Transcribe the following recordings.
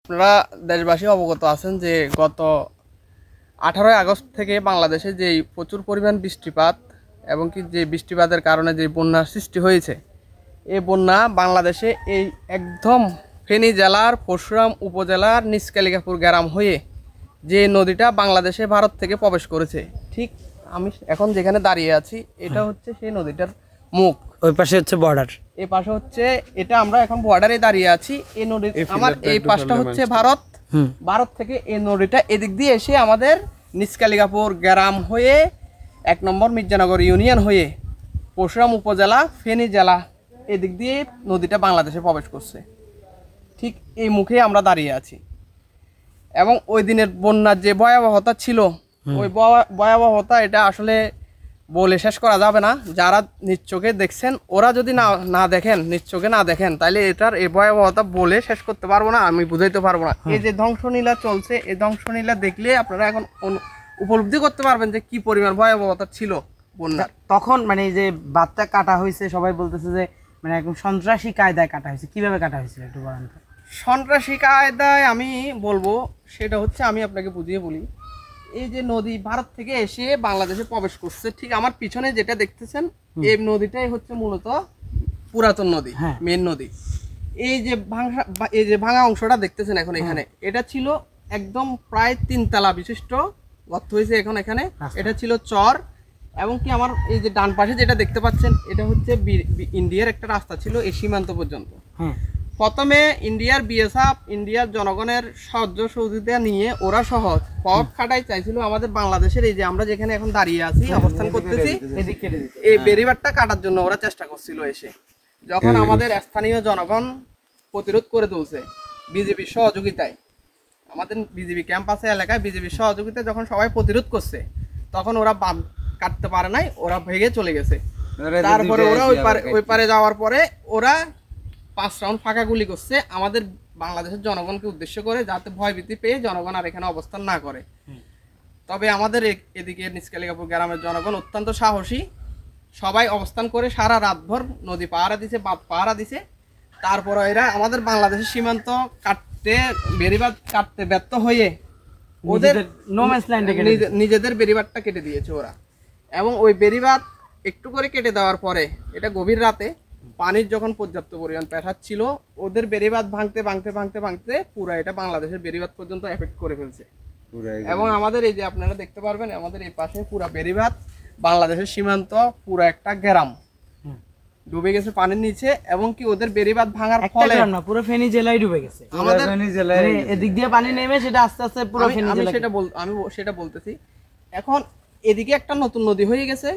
আপনারা দেশবাসী অবগত আছেন যে গত 18 আগস্ট থেকে বাংলাদেশে যে প্রচুর পরিমাণ বৃষ্টিপাত এবং কি যে বৃষ্টিপাতের কারণে যে বন্যার সৃষ্টি হয়েছে, এই বন্যা বাংলাদেশে এই একদম ফেনী জেলার পরশুরাম উপজেলার নিচকালিকাপুর গ্রাম হয়ে যে নদীটা বাংলাদেশে ভারত থেকে প্রবেশ করেছে, ঠিক আমি এখন যেখানে দাঁড়িয়ে আছি এটা হচ্ছে সেই নদীটার মুখ। ওই পাশে হচ্ছে বর্ডার, এই পাশে হচ্ছে, এটা আমরা এখন বর্ডারে দাঁড়িয়ে আছি। এই নদী আমার এই পাশটা হচ্ছে ভারত। ভারত থেকে এই নদীটা এদিক দিয়ে এসে আমাদের নিচকালিকাপুর গ্রাম হয়ে 1 নম্বর মির্জানগর ইউনিয়ন হয়ে পরশুরাম উপজেলা ফেনী জেলা এদিক দিয়ে নদীটা বাংলাদেশে প্রবেশ করছে। ঠিক এই মুখে আমরা দাঁড়িয়ে আছি এবং ওই দিনের বন্যার যে ভয়াবহতা ছিল, ওই ভয়াবহতা এটা আসলে বলে শেষ করা যাবে না। যারা নিজ চোখে দেখছেন, ওরা যদি না দেখেন, নিজ চোখে না দেখেন, তাহলে এটার এই ভয়াবহতা বলে শেষ করতে পারবো না, আমি বুঝাইতে পারবো না। এই যে ধ্বংসলীলা চলছে, এই ধ্বংসলীলা দেখলে আপনারা এখন উপলব্ধি করতে পারবেন যে কি পরিমাণ ভয়াবহতা ছিল বন্যার। তখন মানে এই যে বাতটা কাটা হয়েছে, সবাই বলতেছে যে মানে একদম সন্ত্রাসী কায়দায় কাটা হয়েছে। কিভাবে কাটা হয়েছিল একটু বলেন তো। সন্ত্রাসী কায়দায় আমি বলবো, সেটা হচ্ছে আমি আপনাকে বুঝিয়ে বলি। এই যে নদী ভারত থেকে এসে বাংলাদেশে প্রবেশ করছে, ঠিক আমার পিছনে যেটা দেখতেছেন, এই নদীটাই হচ্ছে মূলত পুরাতন নদী, মেন নদী। এই যে ভাঙা অংশটা দেখতেছেন এখন এখানে, এটা ছিল একদম প্রায় 3 তলা বিশিষ্ট গর্ত হয়েছে এখন এখানে। এটা ছিল চর, এবং কি আমার এই যে ডান পাশে যেটা দেখতে পাচ্ছেন, এটা হচ্ছে ইন্ডিয়ার একটা রাস্তা ছিল এই সীমান্ত পর্যন্ত। প্রথমে ইন্ডিয়ার বিএসএফ, ইন্ডিয়ার জনগণের সাহায্য সহযোগিতা নিয়ে ওরা সহজ পথ খাটাই চাইছিল আমাদের বাংলাদেশের এই যে আমরা যেখানে এখন দাঁড়িয়ে আছি, অবস্থান করতেছি, এই বেরিবারটা কাটার জন্য ওরা চেষ্টা করছিল। এসে যখন আমাদের স্থানীয় জনগণ প্রতিরোধ করে তুলছে বিজেপির সহযোগিতায়, আমাদের বিজেপি ক্যাম্পাসে এলাকায় বিজেপির সহযোগিতায় যখন সবাই প্রতিরোধ করছে, তখন ওরা বাঁধ কাটতে পারে নাই, ওরা ভেঙে চলে গেছে। তারপরে ওরা ওই পারে যাওয়ার পরে ওরা 5 রাউন্ড ফাঁকা গুলি করছে আমাদের বাংলাদেশের জনগণকে উদ্দেশ্য করে, যাতে ভয়ভীতি পেয়ে জনগণ আর এখানে অবস্থান না করে। তবে আমাদের এদিকে নিচকালিকাপুর গ্রামের জনগণ অত্যন্ত সাহসী, সবাই অবস্থান করে সারা রাতভর নদী পাহারা দিছে, বাঁধ পাহারা দিছে। তারপরে এরা আমাদের বাংলাদেশের সীমান্ত বেড়িবাঁধ কাটতে ব্যর্থ হয়ে ওদের নিজেদের বেড়িবাঁধটা কেটে দিয়েছে ওরা। এবং ওই বেড়িবাঁধ একটু করে কেটে দেওয়ার পরে, এটা গভীর রাতে পানির যখন পর্যাপ্ত পরিমাণ পেঠাচ্ছিল, ওদের বেড়িবাঁধ ভাঙতে পুরো এটা বাংলাদেশের বেড়িবাঁধ পর্যন্ত এফেক্ট করে ফেলছে। এবং আমাদের এই যে আপনারা দেখতে পারবেন, আমাদের এই পাশে পুরো বেড়িবাঁধ, বাংলাদেশের সীমান্ত পুরো একটা গ্রাম ডুবে গেছে পানির নিচে। এবং কি ওদের বেড়িবাঁধ ভাঙার ফলে পুরো ফেনী জেলায় ডুবে গেছে। আমাদের এদিক দিয়ে পানি নেমে সেটা আস্তে আস্তে পুরো ফেনী জেলা, আমি সেটা বলতেছি। এখন এদিকে একটা নতুন নদী হয়ে গেছে,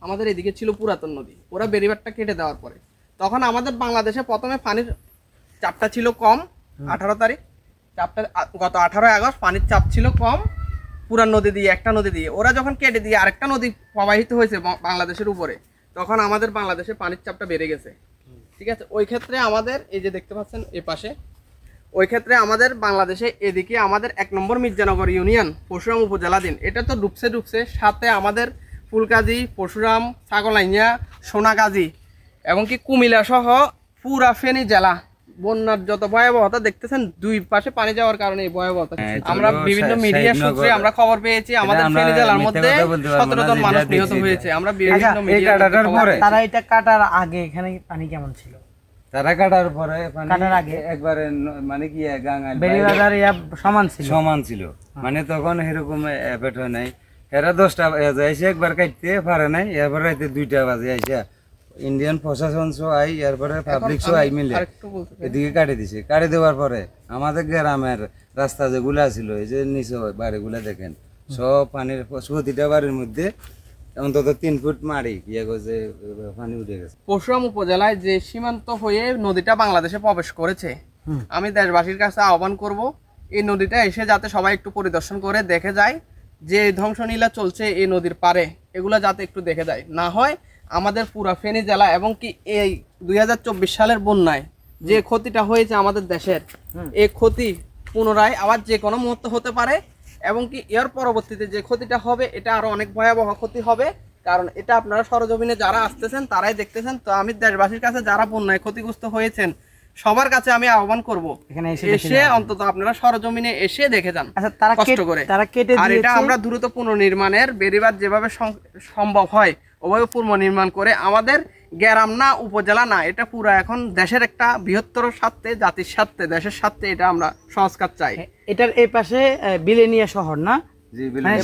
আমাদের এদিকে ছিল পুরাতন নদী। ওরা বেড়িবাঁধটা কেটে দেওয়ার পরে তখন আমাদের বাংলাদেশে প্রথমে পানির চাপটা ছিল কম। 18 তারিখ চাপটা, গত 18 আগস্ট পানির চাপ ছিল কম পুরান নদী দিয়ে, একটা নদী দিয়ে। ওরা যখন কেটে দিয়ে আরেকটা নদী প্রবাহিত হয়েছে বাংলাদেশের উপরে, তখন আমাদের বাংলাদেশে পানির চাপটা বেড়ে গেছে। ঠিক আছে, ওই ক্ষেত্রে আমাদের এই যে দেখতে পাচ্ছেন এই পাশে, ওই ক্ষেত্রে আমাদের বাংলাদেশে এদিকে আমাদের 1 নম্বর মির্জানগর ইউনিয়ন পরশুরাম উপজেলাধীন, এটা তো ডুবছে। সাথে আমাদের ফুলকাজি, পরশুরাম, ছাগলাইয়া, সোনাগাজী এবং কি কুমিল্লা সহ পুরা ফেনী জেলা বন্যার যত ভয়াবহতা দেখতেছেন, 2 পাশে পানি যাওয়ার কারণে এই ভয়াবহতা। আমরা বিভিন্ন মিডিয়া সূত্রে আমরা খবর পেয়েছি, আমাদের ফেনী জেলার মধ্যে 17 জন মানুষ নিহত হয়েছে। আমরা বিভিন্ন মিডিয়া, তারা এটা কাটার আগে এখানে পানি কেমন ছিল? তারা কাটার পরে কাটার আগে একবারে মানে কি গাঙ্গাল বেড়িবাঁধের সমান ছিল, মানে তখন এরকম এফেক্ট হয় নাই। এরা 10টা বাজে আইসে একবার কাটতে পারে নাই, এরপর রাতে 2টা বাজে আইসা ইন্ডিয়ান প্রশাসন সহ আই, এরপরে পাবলিক সহ আই মিলে এদিকে কাটে দিছে। কাটে দেওয়ার পরে আমাদের গ্রামের রাস্তা যেগুলা ছিল, এই যে নিচে বাড়িগুলা দেখেন, সব পানির, প্রতিটা বাড়ির মধ্যে অন্তত 3 ফুট মারি ইয়ে করছে, পানি উঠে গেছে। পরশুরাম উপজেলায় যে সীমান্ত হয়ে নদীটা বাংলাদেশে প্রবেশ করেছে, আমি দেশবাসীর কাছে আহ্বান করব, এই নদীটা এসে যাতে সবাই একটু পরিদর্শন করে দেখে যায় যে ধ্বংসলীলা চলছে এই নদীর পারে, এগুলা যাতে একটু দেখে যায়। না হয় আমাদের পুরা ফেনী জেলা এবং কি এই 2024 সালের বন্যায় যে ক্ষতিটা হয়েছে আমাদের দেশের, এই ক্ষতি পুনরায় আবার যে কোনো মুহূর্তে হতে পারে। এবং কি এর পরবর্তীতে যে ক্ষতিটা হবে, এটা আরো অনেক ভয়াবহ ক্ষতি হবে, কারণ এটা আপনারা সরজমিনে যারা আসতেছেন তারাই দেখতেছেন। তো আমি দেশবাসীর কাছে যারা বন্যায় ক্ষতিগ্রস্ত হয়েছেন, সবার কাছে আমি আহ্বান করব এখানে এসে অন্তত আপনারা সরজমিনে এসে দেখে যান। আচ্ছা, তারা কষ্ট করে তারা কেটে আর এটা দিয়েছে। আমরা দ্রুত পুনর্নির্মাণের বেড়িবাঁধ যেভাবে সম্ভব হয় ওভাবে পুনর্নির্মাণ করে আমাদের গ্রাম না উপজেলা না, এটা পুরো এখন দেশের একটা বৃহত্তর স্বার্থে, জাতির স্বার্থে, দেশের স্বার্থে এটা আমরা সংস্কার চাই। এটার এই পাশে বিলেনিয়া শহর না, জি মানে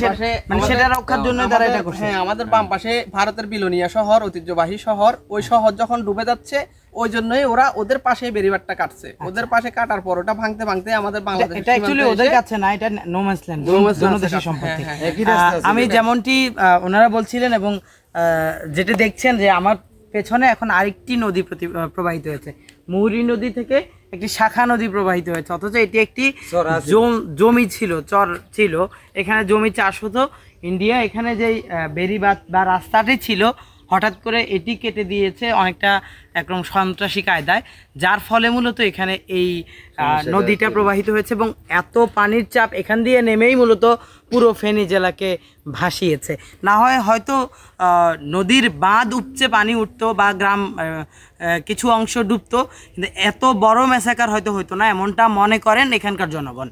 সেটা রক্ষার জন্য তারা এটা করছে। হ্যাঁ, আমাদের বাম পাশে ভারতের বিলোনিয়া শহর, ঐতিহ্যবাহী শহর, ওই শহর যখন ডুবে যাচ্ছে ওই জন্যই ওরা ওদের পাশে বেরিবারটা কাটছে। ওদের পাশে কাটার পর ওটা ভাঙতে ভাঙতে আমাদের বাংলাদেশ এটা অ্যাকচুয়ালি ওদের কাছে না, এটা নো ম্যানস ল্যান্ড, জনদেশী সম্পত্তি। একই রাস্তা আছে। আমি যেমনটি ওনারা বলছিলেন এবং যেটা দেখছেন যে আমার পেছনে এখন আরেকটি নদী প্রবাহিত হয়েছে, মুহুরী নদী থেকে একটি শাখা নদী প্রবাহিত হয়েছে, অথচ এটি একটি জমি ছিল, চর ছিল, এখানে জমি চাষ হতো। ইন্ডিয়া এখানে যেই বেড়িবাঁধ বা রাস্তাটি ছিল হঠাৎ করে এটি কেটে দিয়েছে অনেকটা একদম সন্ত্রাসী কায়দায়, যার ফলে মূলত এখানে এই নদীটা প্রবাহিত হয়েছে এবং এত পানির চাপ এখান দিয়ে নেমেই মূলত পুরো ফেনী জেলাকে ভাসিয়েছে। না হয় হয়তো নদীর বাঁধ উপচে পানি উঠতো বা গ্রাম কিছু অংশ ডুবতো, কিন্তু এত বড় ম্যাসাকার হয়তো হতো না, এমনটা মনে করেন এখানকার জনগণ।